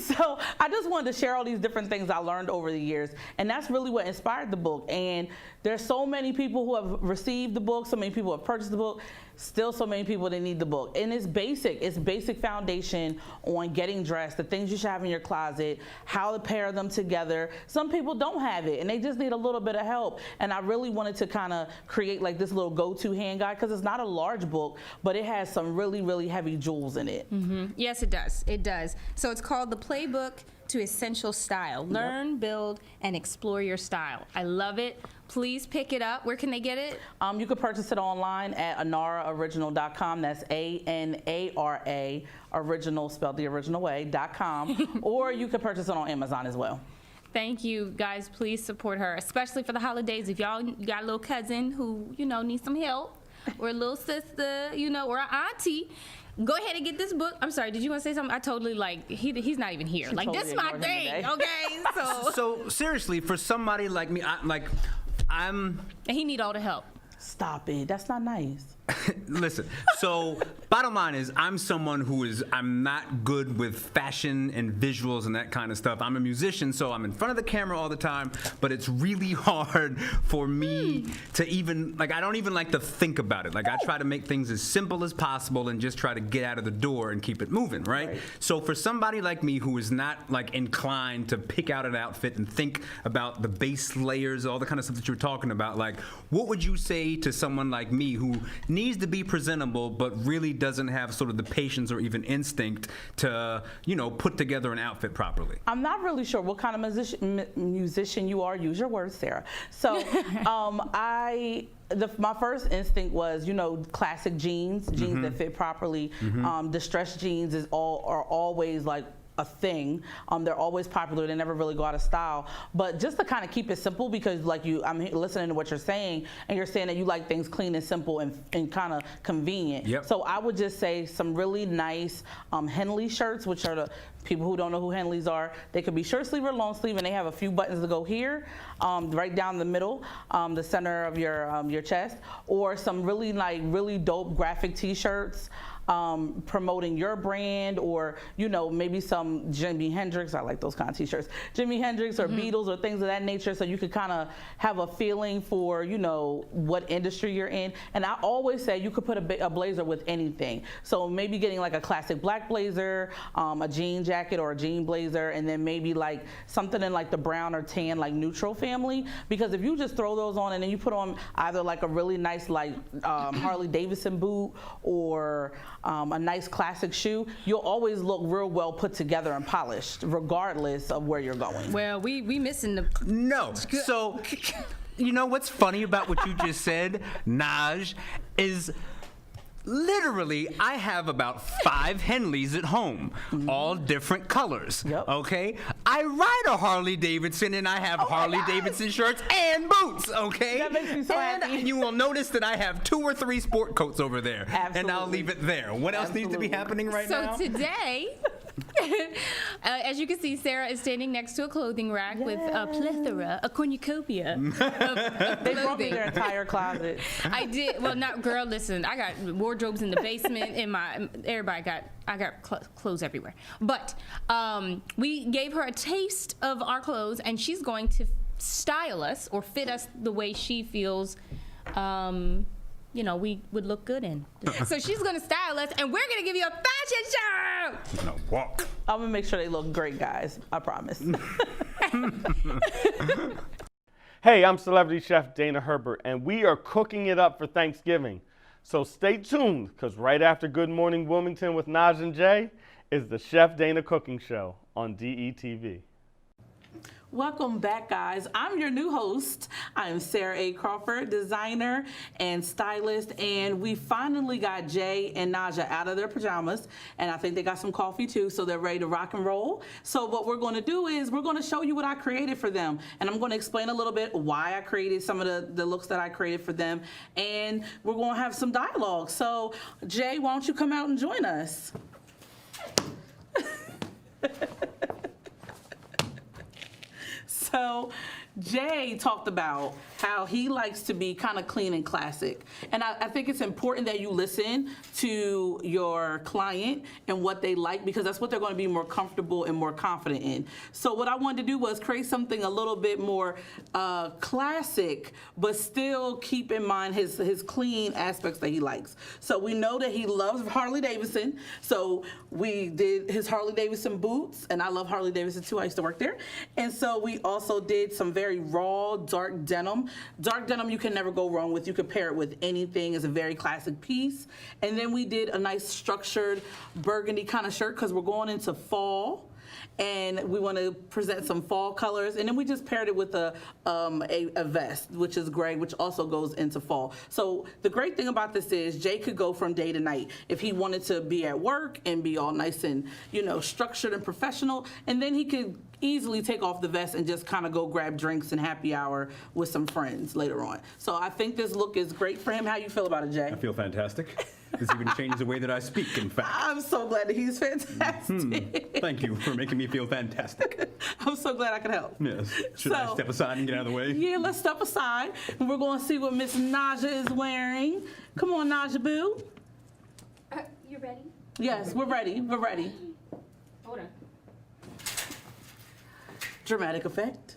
So I just wanted to share all these different things I learned over the years, and that's really what inspired the book. And there's so many people who have received the book, so many people have purchased the book, still so many people that need the book. And it's basic foundation on getting dressed, the things you should have in your closet, how to pair them together. Some people don't have it and they just need a little bit of help. And I really wanted to kind of create like this little go-to hand guide, because it's not a large book, but it has some really, really heavy jewels in it. Yes, it does. It does. So it's called The Playbook to Essential Style. Learn, build, and explore your style. I love it. Please pick it up. Where can they get it? You can purchase it online at anaraoriginal.com. That's ANARA, original, spelled the original way, .com. Or you can purchase it on Amazon as well. Thank you, guys. Please support her, especially for the holidays. If y'all got a little cousin who, needs some help, or a little sister, or an auntie, go ahead and get this book. I'm sorry, did you want to say something? I totally, he's not even here. Like, this is my thing, okay? So seriously, for somebody like me, And he need all the help. Stop it. That's not nice. Listen, so bottom line is I'm not good with fashion and visuals and that kind of stuff. I'm a musician, so I'm in front of the camera all the time, but it's really hard for me to even, I don't even like to think about it. I try to make things as simple as possible and just try to get out of the door and keep it moving, right? So for somebody like me who is not inclined to pick out an outfit and think about the base layers, all the kind of stuff that you're talking about, what would you say to someone like me who needs to be presentable but really doesn't have sort of the patience or even instinct to, put together an outfit properly? I'm not really sure what kind of musician you are. Use your words, Sarah. So my first instinct was, classic jeans that fit properly. Distressed jeans are always a thing. They're always popular. They never really go out of style. But just to kind of keep it simple, because I'm listening to what you're saying, and you're saying that you like things clean and simple and kind of convenient. Yep. So I would just say some really nice Henley shirts, which are the people who don't know who Henleys are. They could be short sleeve or long sleeve, and they have a few buttons to go here, right down the middle, the center of your chest, or some really dope graphic T-shirts. Promoting your brand, or maybe some Jimi Hendrix. I like those kind of T-shirts. Jimi Hendrix or Beatles or things of that nature, so you could kind of have a feeling for what industry you're in. And I always say you could put a blazer with anything. So maybe getting a classic black blazer, a jean jacket or a jean blazer, and then maybe something in the brown or tan neutral family. Because if you just throw those on and then you put on either a really nice Harley Davidson boot or a nice classic shoe, you'll always look real well put together and polished, regardless of where you're going. Well, we missing the... No. So, what's funny about what you just said, Nadj, is... Literally, I have about 5 Henleys at home, all different colors. Yep. Okay, I ride a Harley Davidson, and I have Harley Davidson shirts and boots. Okay, that makes me so happy. And you will notice that I have 2 or 3 sport coats over there, and I'll leave it there. What else needs to be happening right now? So today, as you can see, Sarah is standing next to a clothing rack with a plethora, a cornucopia of They brought me clothing. their entire closet. I did. Well, not girl. Listen, I got wardrobes in the basement. I got clothes everywhere. But we gave her a taste of our clothes, and she's going to style us or fit us the way she feels. We would look good in. So she's gonna style us, and we're gonna give you a fashion show. I'm gonna walk. I'm gonna make sure they look great, guys. I promise. Hey, I'm celebrity chef Dana Herbert, and we are cooking it up for Thanksgiving. So stay tuned, because right after Good Morning Wilmington with Nadj and Jea is the Chef Dana Cooking Show on DETV. Welcome back, guys. I'm your new host. I'm Sara A. Crawford, designer and stylist, and we finally got Jay and Nadj Jea out of their pajamas, and I think they got some coffee too, so they're ready to rock and roll. So what we're going to do is we're going to show you what I created for them, and I'm going to explain a little bit why I created some of the looks that I created for them, and we're going to have some dialogue. So Jay, why don't you come out and join us? So Jay talked about how he likes to be kind of clean and classic. And I think it's important that you listen to your client and what they like, because that's what they're going to be more comfortable and more confident in. So what I wanted to do was create something a little bit more classic, but still keep in mind his clean aspects that he likes. So we know that he loves Harley Davidson. So we did his Harley Davidson boots, and I love Harley Davidson too. I used to work there. And so we also did some very raw dark denim. Dark denim you can never go wrong with. You can pair it with anything. It's a very classic piece. And then we did a nice structured burgundy kind of shirt because we're going into fall. And we want to present some fall colors, and then we just paired it with a vest, which is gray, which also goes into fall. So the great thing about this is Jay could go from day to night if he wanted to be at work and be all nice and structured and professional, and then he could easily take off the vest and just kind of go grab drinks and happy hour with some friends later on. So I think this look is great for him. How you feel about it, Jay? I feel fantastic. This even changes the way that I speak, in fact. I'm so glad that he's fantastic. Thank you for making me feel fantastic. I'm so glad I could help. Yes. Should I step aside and get out of the way? Yeah, let's step aside, and we're going to see what Miss Nadja is wearing. Come on, Nadja Boo. You ready? Yes, we're ready. We're ready. Hold on. Dramatic effect.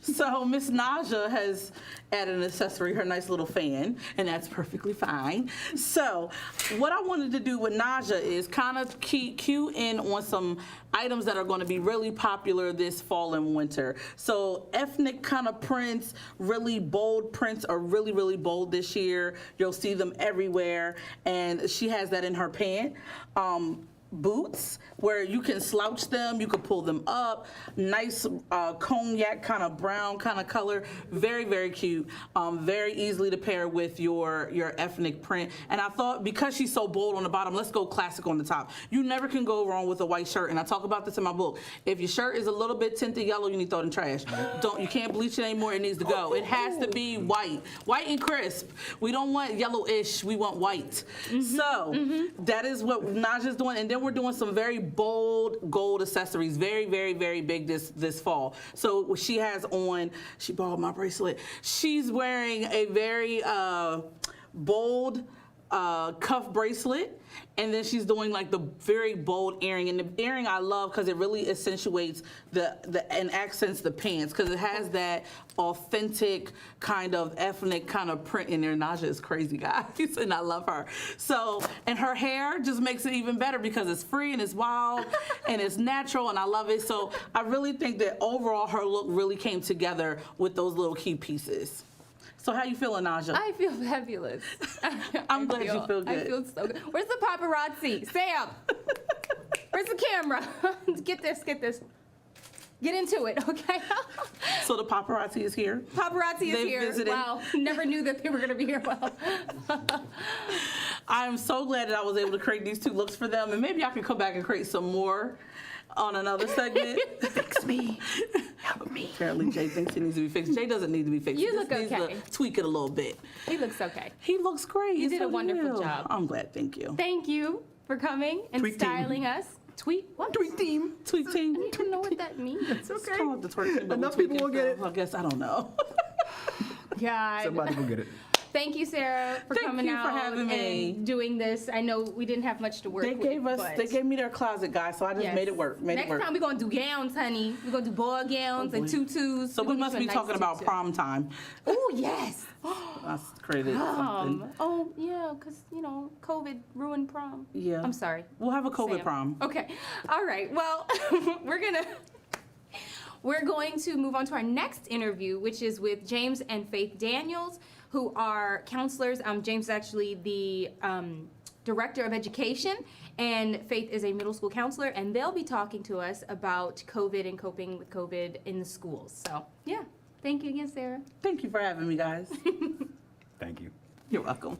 So Miss Nadja has added an accessory, her nice little fan, and that's perfectly fine. So what I wanted to do with Nadja is kind of cue in on some items that are going to be really popular this fall and winter. So ethnic kind of prints, really bold prints are really, really bold this year. You'll see them everywhere, and she has that in her pant. Boots where you can slouch them, you can pull them up, nice cognac kind of brown kind of color, very, very cute, very easily to pair with your ethnic print. And I thought because she's so bold on the bottom, let's go classic on the top. You never can go wrong with a white shirt, and I talk about this in my book. If your shirt is a little bit tinted yellow, you need to throw it in trash. You can't bleach it anymore, it needs to go. It has to be white and crisp. We don't want yellowish, we want white. So that is what Nadja's doing, and then we're doing some very bold gold accessories, very, very, very big this fall. So she has on, she borrowed my bracelet. She's wearing a very bold cuff bracelet, and then she's doing like the very bold earring, and the earring I love because it really accentuates and accents the pants because it has that authentic kind of ethnic kind of print in there. Nadja is crazy, guys, and I love her. So, and her hair just makes it even better because it's free and it's wild and it's natural, and I love it. So I really think that overall her look really came together with those little key pieces. So how you feeling, Nadja? I feel fabulous. I'm glad you feel good. I feel so good. Where's the paparazzi? Sam! Where's the camera? Get this. Get into it, okay? So the paparazzi is here? Paparazzi is here. Visited. Wow, never knew that they were gonna be here. Well, I am so glad that I was able to create these two looks for them, and maybe I can come back and create some more on another segment. Fix me. Help me. Apparently Jay thinks he needs to be fixed. Jay doesn't need to be fixed. You He look just needs okay. to tweak it a little bit. he looks okay. He looks great. You did So a wonderful you. job. I'm glad, thank you. Thank you for coming and Tweet team. styling us. Tweet? What? Tweak team. Tweak team. I don't even know what that means. It's called the twerk team, but Enough we'll people tweak will get it. I guess, I don't know. God. Somebody will get it. Thank you, Sarah, for Thank coming you for out having me. and doing this. I know we didn't have much to work They with. gave me their closet, guys, so I just Yes. made it work. Next time we're gonna do gowns, honey. We're gonna do ball gowns and tutus. So we must be talking about prom time. Oh yes. That's created something. Oh yeah, because COVID ruined prom. Yeah. I'm sorry. We'll have a COVID Sam. prom. Okay. All right. Well, we're going to move on to our next interview, which is with James and Faythe Daniels, who are counselors. James is actually the director of education, and Faythe is a middle school counselor, and they'll be talking to us about COVID and coping with COVID in the schools. So, yeah. Thank you again, Sarah. Thank you for having me, guys. Thank you. You're welcome.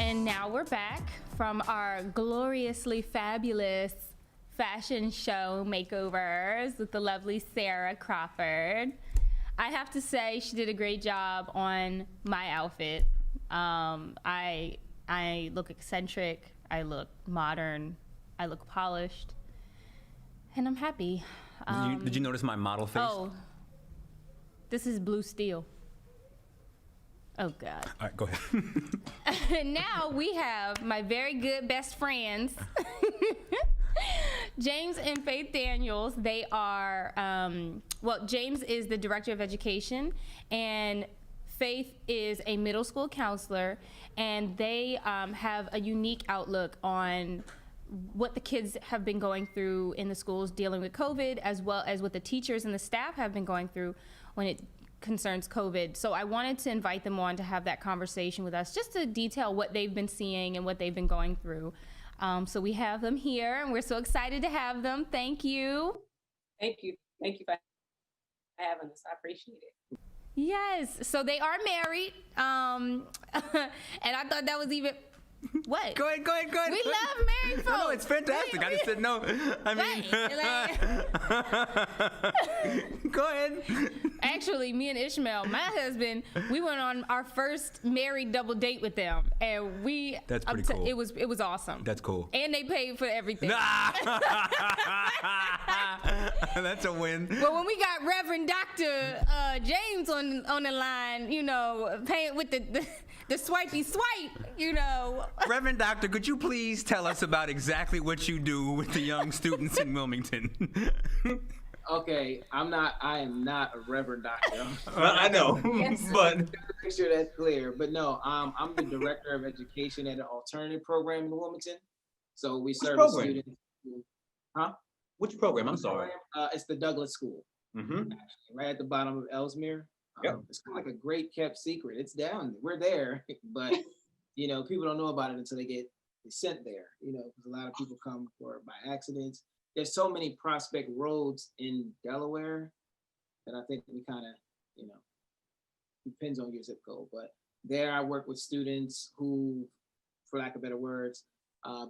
And now we're back from our gloriously fabulous fashion show makeovers with the lovely Sara Crawford. I have to say she did a great job on my outfit. I look eccentric, I look modern, I look polished, and I'm happy. Did you notice my model face? Oh, this is blue steel. Oh God. All right, go ahead. Now we have my very good best friends, James and Faythe Daniels. They are, James is the director of education, and Faythe is a middle school counselor, and they have a unique outlook on what the kids have been going through in the schools dealing with COVID, as well as what the teachers and the staff have been going through when it concerns COVID. So I wanted to invite them on to have that conversation with us, just to detail what they've been seeing and what they've been going through. So we have them here, and we're so excited to have them. Thank you. Thank you. Thank you for having us. I appreciate it. Yes. So they are married. And I thought that was even... What? Go ahead. We love married folks. No, it's fantastic. I just said no. I mean, go ahead. Actually, me and Ishmael, my husband, we went on our first married double date with them, and we. That's pretty cool. It was awesome. That's cool. And they paid for everything. That's a win. But when we got Reverend Dr. James on the line, paying with the swipey swipe, Reverend Doctor, could you please tell us about exactly what you do with the young students in Wilmington? Okay, I am not a reverend doctor. I know, Yes, but make sure that's clear. But no, I'm the director of education at an alternative program in Wilmington. So we serve students. Which program? I'm sorry. It's the Douglas School, actually, right at the bottom of Ellesmere. Yep. It's kind of like a great kept secret. It's down. We're there, but people don't know about it until they get sent there. Because a lot of people come by accidents. There's so many prospect roads in Delaware that I think we kind of, depends on your zip code. But there I work with students who, for lack of better words,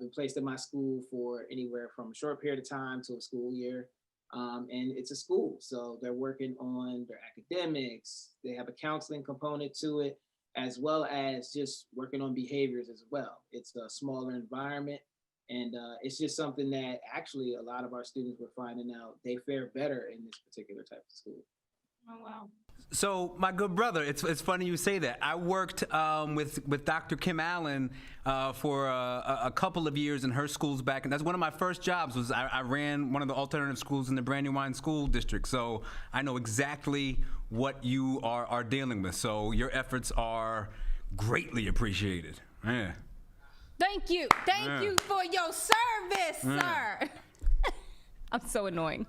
been placed in my school for anywhere from a short period of time to a school year. And it's a school, so they're working on their academics. They have a counseling component to it, as well as just working on behaviors as well. It's a smaller environment. And it's just something that actually a lot of our students were finding out they fare better in this particular type of school. Oh, wow. So, my good brother, it's funny you say that. I worked with Dr. Kim Allen for a couple of years in her schools back, and that's one of my first jobs. Was I ran one of the alternative schools in the Brandywine School District, so I know exactly what you are dealing with. So your efforts are greatly appreciated. Yeah. Thank you for your service, sir. I'm so annoying.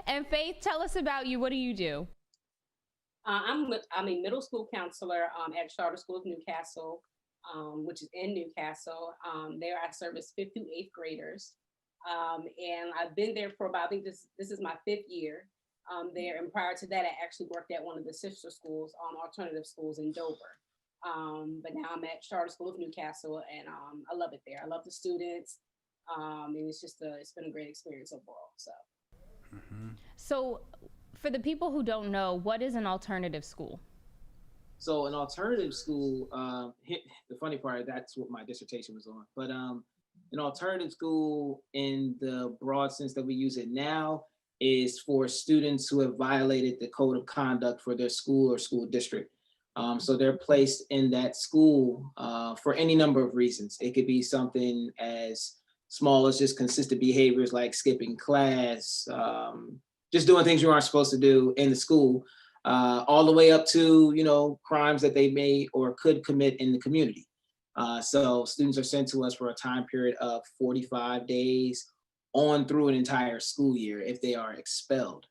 And Faythe, tell us about you. What do you do? I'm a middle school counselor at Charter School of Newcastle, which is in Newcastle. There I service 5th through 8th graders. And I've been there for about, I think this is my 5th year there. And prior to that, I actually worked at one of the sister schools, alternative schools in Dover. But now I'm at Charter School of Newcastle, and I love it there. I love the students, and it's been a great experience overall. So, So, for the people who don't know, what is an alternative school? So an alternative school, the funny part, that's what my dissertation was on. But an alternative school, in the broad sense that we use it now, is for students who have violated the code of conduct for their school or school district. So they're placed in that school for any number of reasons. It could be something as small as just consistent behaviors like skipping class, just doing things you aren't supposed to do in the school, all the way up to, crimes that they may or could commit in the community. So students are sent to us for a time period of 45 days on through an entire school year if they are expelled.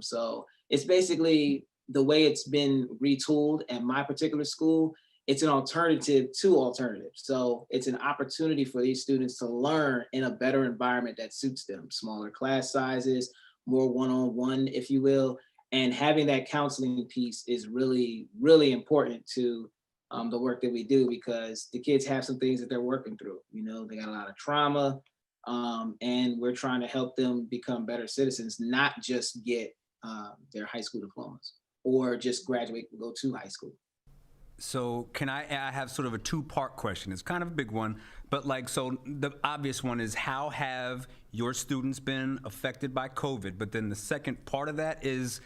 So it's basically the way it's been retooled at my particular school. It's an alternative to alternatives. So it's an opportunity for these students to learn in a better environment that suits them. Smaller class sizes, more one-on-one, if you will. And having that counseling piece is really, really important to the work that we do, because the kids have some things that they're working through. You know, they got a lot of trauma, and we're trying to help them become better citizens, not just get their high school diplomas or just graduate and go to high school. So I have sort of a two-part question. It's kind of a big one, but so the obvious one is, how have your students been affected by COVID? But then the second part of that is,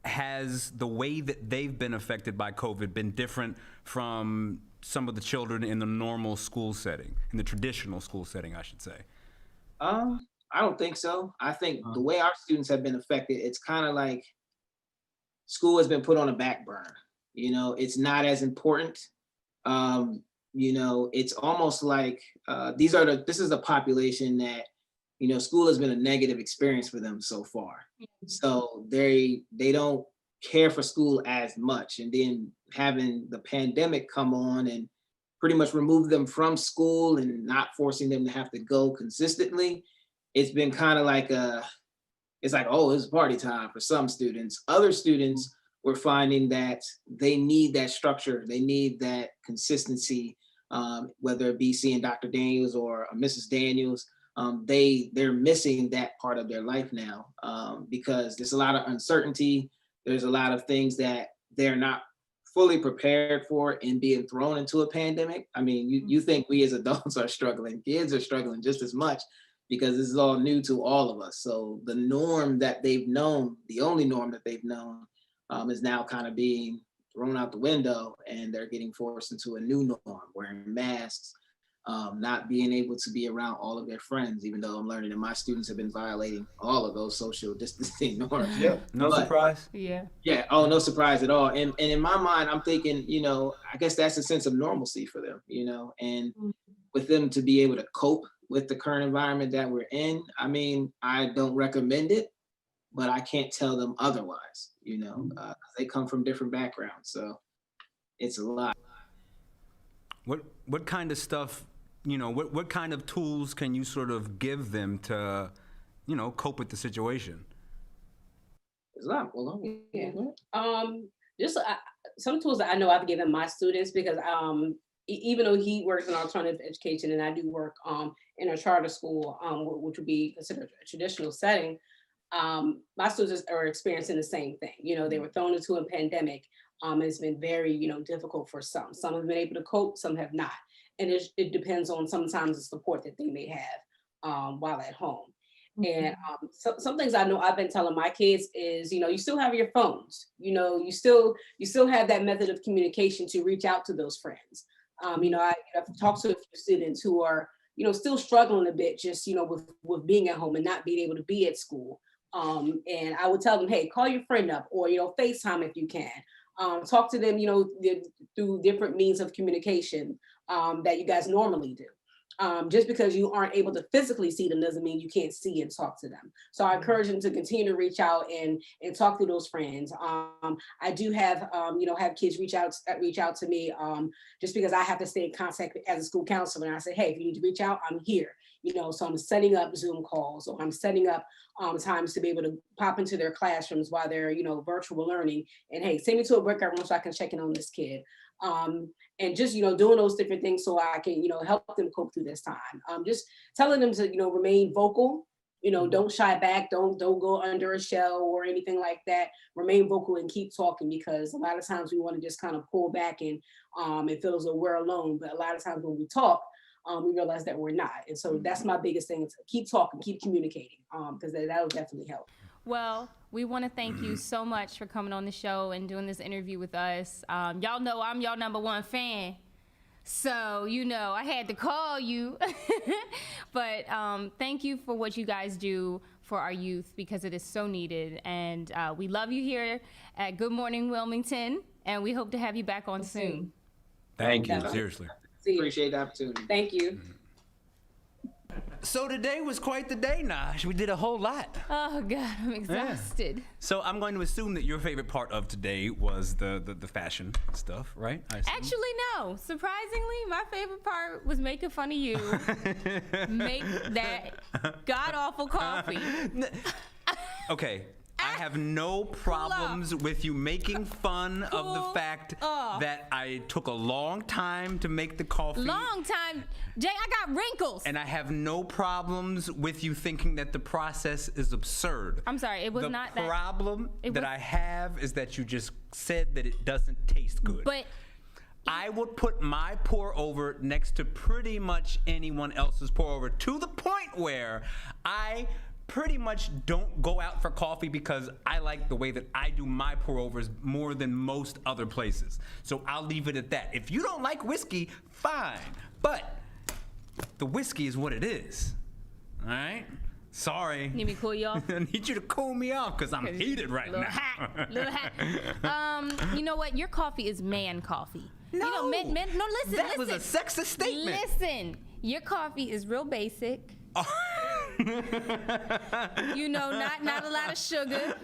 has the way that they've been affected by COVID been different from some of the children in the normal school setting, in the traditional school setting, I should say? I don't think so. I think the way our students have been affected, it's kind of like school has been put on a back burner. You know, it's not as important. You know, it's almost like this is a population that, you know, school has been a negative experience for them so far. So they don't care for school as much. And then having the pandemic come on and pretty much remove them from school and not forcing them to have to go consistently, it's been kind of like it's like, oh, it's party time for some students. Other students, we're finding that they need that structure, they need that consistency, whether it be seeing Dr. Daniels or Mrs. Daniels. They're missing that part of their life now, because there's a lot of uncertainty. There's a lot of things that they're not fully prepared for in being thrown into a pandemic. I mean, you think we as adults are struggling, kids are struggling just as much, because this is all new to all of us. So the norm that they've known, the only norm that they've known, is now kind of being thrown out the window, and they're getting forced into a new norm, wearing masks, not being able to be around all of their friends, even though I'm learning that my students have been violating all of those social distancing norms. Yeah, no surprise. Yeah. Yeah, oh, no surprise at all. And in my mind, I'm thinking, you know, I guess that's a sense of normalcy for them, you know, and with them to be able to cope with the current environment that we're in. I mean, I don't recommend it, but I can't tell them otherwise, you know, 'cause they come from different backgrounds. So it's a lot. What kind of stuff, you know, what kind of tools can you sort of give them to, you know, cope with the situation? There's a lot. Well, Yeah. Just some tools that I know I've given my students, because even though he works in alternative education and I do work in a charter school, which would be considered a traditional setting, my students are experiencing the same thing. You know, they were thrown into a pandemic. It's been very, you know, difficult for some. Some have been able to cope, some have not. And it depends on sometimes the support that they may have while at home. And some things I know I've been telling my kids is, you know, you still have your phones, you know, you still have that method of communication to reach out to those friends. You know, I've talked to a few students who are, you know, still struggling a bit, just, you know, with being at home and not being able to be at school. And I would tell them, hey, call your friend up, or, you know, FaceTime if you can. Talk to them, you know, through different means of communication that you guys normally do. Just because you aren't able to physically see them doesn't mean you can't see and talk to them. So I encourage them to continue to reach out and talk to those friends. I do have, you know, have kids reach out to me just because I have to stay in contact as a school counselor. And I say, hey, if you need to reach out, I'm here. You know, so I'm setting up Zoom calls, or I'm setting up times to be able to pop into their classrooms while they're, you know, virtual learning. And hey, send me to a breakout room so I can check in on this kid. And just, you know, doing those different things so I can, you know, help them cope through this time. Just telling them to, you know, remain vocal, you know, don't shy back, don't go under a shell or anything like that. Remain vocal and keep talking, because a lot of times we want to just kind of pull back and it feels like we're alone. But a lot of times when we talk, we realize that we're not. And so that's my biggest thing, is keep talking, keep communicating, because that'll definitely help. Well, we want to thank you so much for coming on the show and doing this interview with us. Y'all know I'm y'all #1 fan. So, you know, I had to call you. But thank you for what you guys do for our youth, because it is so needed. And we love you here at Good Morning Wilmington, and we hope to have you back on soon. Thank you, Definitely. seriously. Appreciate the opportunity. Thank you. So today was quite the day, Nadj. We did a whole lot. Oh, God, I'm exhausted. So I'm going to assume that your favorite part of today was the fashion stuff, right? I assume. Actually, no. Surprisingly, my favorite part was making fun of you. Make that god-awful coffee. Okay, I have no problems with you making fun of the fact that I took a long time to make the coffee. Long time. Jay, I got wrinkles. And I have no problems with you thinking that the process is absurd. I'm sorry, it was not that. The problem that I have is that you just said that it doesn't taste good. But I would put my pour over next to pretty much anyone else's pour over, to the point where I pretty much don't go out for coffee because I like the way that I do my pour overs more than most other places. So I'll leave it at that. If you don't like whiskey, fine. But the whiskey is what it is. All right? Sorry. Need me to cool you off? I need you to cool me off because I'm heated right Little now. hat, little hat. You know what? Your coffee is man coffee. No. You know, men, no, listen, That was a sexist statement. Listen, your coffee is real basic. You know, not a lot of sugar.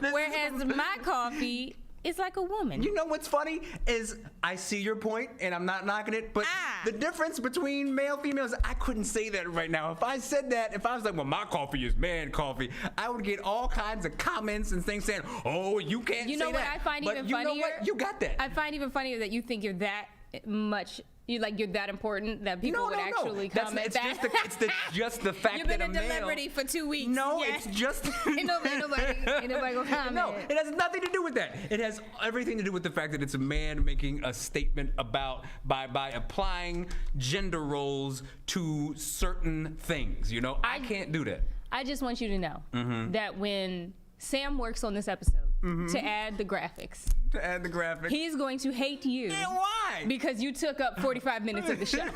Whereas my coffee is like a woman. You know what's funny is I see your point and I'm not knocking it, but the difference between male and females, I couldn't say that right now. If I said that, if I was like, well, my coffee is man coffee, I would get all kinds of comments and things saying, oh, you can't say that. You know what I find but even you funnier? know what? You got that. I find even funnier that you think you're that much. You're that important that people would actually comment it's that. just the fact You've that been a a male. celebrity for 2 weeks. No, yeah. it's just. ain't nobody gonna comment. No, it has nothing to do with that. It has everything to do with the fact that it's a man making a statement about by applying gender roles to certain things. You know, I can't do that. I just want you to know Mm-hmm. that when Sam works on this episode to add the graphics, he's going to hate you. Yeah, why? Because you took up 45 minutes of the show.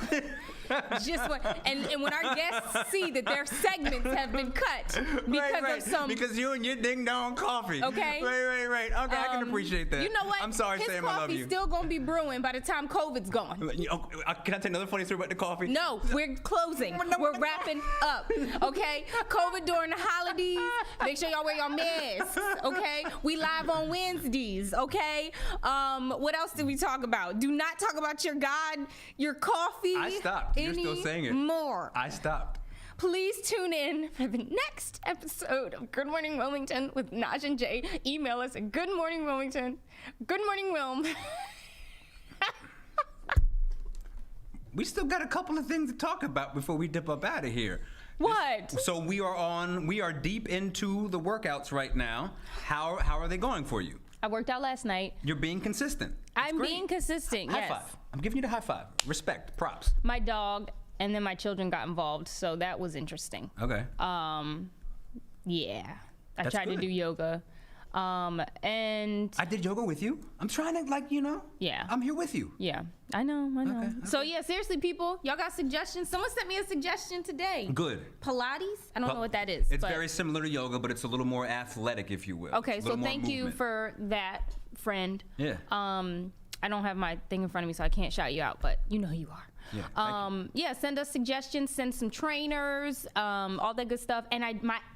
And when our guests see that their segments have been cut because of some. Because you and your ding dong coffee. Okay. Right. Okay, I can appreciate that. You know what? I'm sorry, His Sam. I love coffee's you. still gonna be brewing by the time COVID's gone. Can I tell another funny story about the coffee? No, we're closing. We're wrapping up. Okay? COVID during the holidays. Make sure y'all wear your masks. Okay? We live on Wednesdays. Okay? What else did we talk about? Do not talk about your coffee. I stopped. You're still saying it. More. I stopped. Please tune in for the next episode of Good Morning Wilmington with Nadj and Jay. Email us at Good Morning Wilmington. Good Morning Wilm. We still got a couple of things to talk about before we dip up out of here. What? So we are deep into the workouts right now. How are they going for you? I worked out last night. You're being consistent. That's I'm great. being consistent, High yes. five. I'm giving you the high five. Respect. Props. My dog and then my children got involved, so that was interesting. Okay. Yeah. I That's tried to good. do yoga. And I did yoga with you. I'm trying to yeah. I'm here with you. Yeah, I know. Okay. So yeah, seriously, people, y'all got suggestions? Someone sent me a suggestion today. Good. Pilates? I don't know what that is. It's but- very similar to yoga, but it's a little more athletic, if you will. Okay, It's a so little more thank you movement. for that, friend. Yeah. I don't have my thing in front of me, so I can't shout you out, but you know who you are. Yeah, thank Yeah, send us suggestions, send some trainers, all that good stuff. And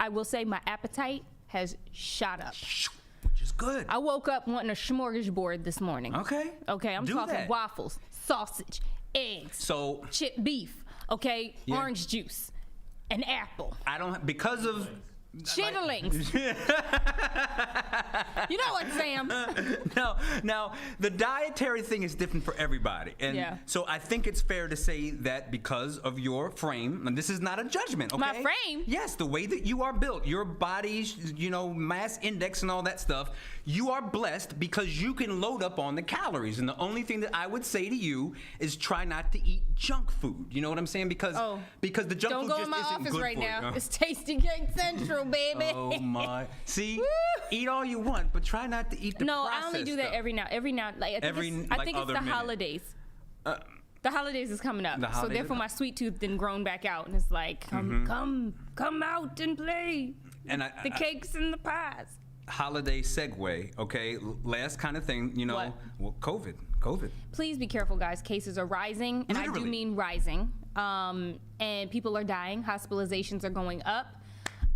I will say my appetite has shot up. Which is good. I woke up wanting a smorgasbord this morning. Okay. Okay, I'm Do talking that. waffles, sausage, eggs, So chipped beef, okay, Yeah. orange juice, an apple, I don't because of chitterlings. You know what, Sam? Now, the dietary thing is different for everybody. And Yeah. so I think it's fair to say that because of your frame, and this is not a judgment, okay? My frame? Yes, the way that you are built, your body's, mass index and all that stuff, you are blessed because you can load up on the calories. And the only thing that I would say to you is try not to eat junk food. You know what I'm saying? Because the junk Don't food go just in my isn't office good right for now. you. It's Tasty Cake Central, baby. Oh my! See, Woo! eat all you want, but try not to eat the No, I processed only do that stuff. every now. Like I think it's other the minute. holidays. The holidays is coming up, The so holidays therefore are- my sweet tooth then grown back out, and it's like, come out and play. And The cakes and the pies. holiday segue, okay? Last kind of thing, What? well, COVID. Please be careful, guys. Cases are rising, and I do Literally. mean rising. And people are dying. Hospitalizations are going up.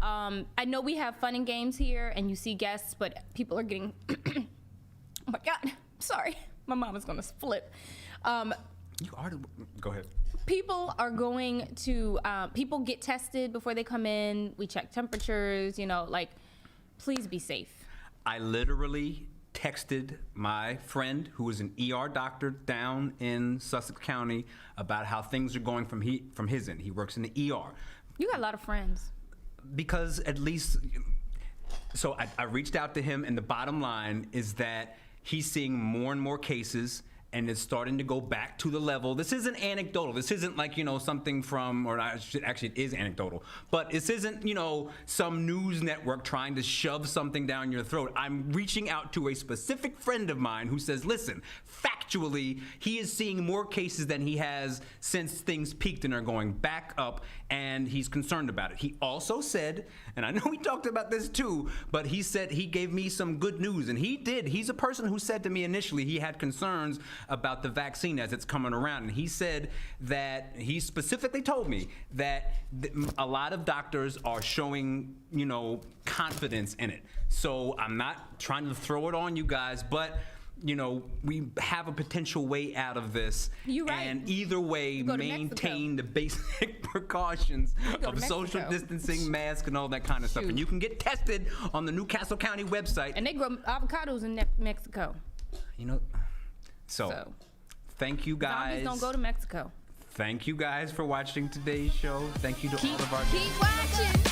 I know we have fun and games here, and you see guests, but people are getting. Oh my God! Sorry, my mom is gonna flip. You are. Go ahead. people are going to, people get tested before they come in. We check temperatures, like, please be safe. I literally texted my friend who is an ER doctor down in Sussex County about how things are going from his end. He works in the ER. You got a lot of friends. Because at least, so I reached out to him, and the bottom line is that he's seeing more and more cases, and it's starting to go back to the level. This isn't anecdotal. This isn't like, something from, actually it is anecdotal, but this isn't, some news network trying to shove something down your throat. I'm reaching out to a specific friend of mine who says, listen, factually, he is seeing more cases than he has since things peaked and are going back up, and he's concerned about it. He also said, and I know we talked about this too, but he said he gave me some good news, and he did. He's a person who said to me initially he had concerns about the vaccine as it's coming around, and he said that he specifically told me that a lot of doctors are showing, confidence in it. So I'm not trying to throw it on you guys, but we have a potential way out of this. You're right. And either way, maintain the basic precautions of social distancing, mask, and all that kind of stuff. And you can get tested on the Newcastle County website. And they grow avocados in Mexico. So thank you guys. Zombies don't go to Mexico. Thank you guys for watching today's show. Thank you to all of our guests. Keep watching.